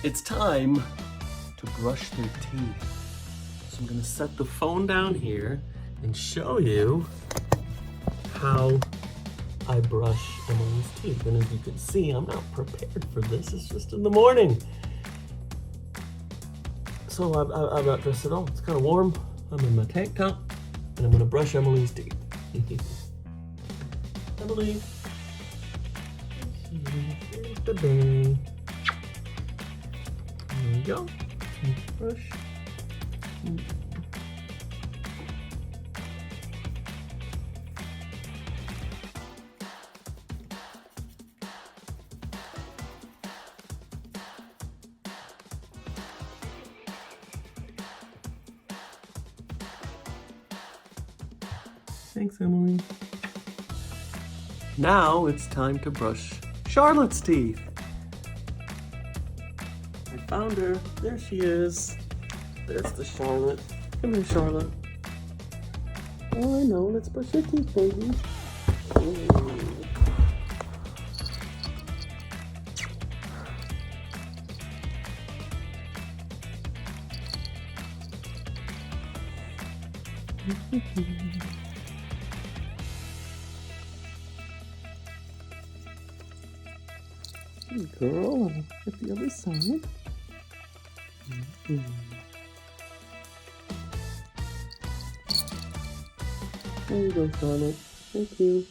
It's time to brush their teeth. So I'm gonna set the phone down here and show you how I brush Emily's teeth. And as you can see, I'm not prepared for this. It's just in the morning. So I'm not dressed at all. It's kind of warm. I'm in my tank top and I'm gonna brush Emily's teeth. Emily, here's the bang. There we go. Brush. Thanks, Emily. Now it's time to brush Charlotte's teeth. I found her. There she is. There's the Charlotte. Come here, Charlotte. Oh, I know. Let's brush your teeth, baby. Good girl. At the other side. There you go, Charlotte. Thank you.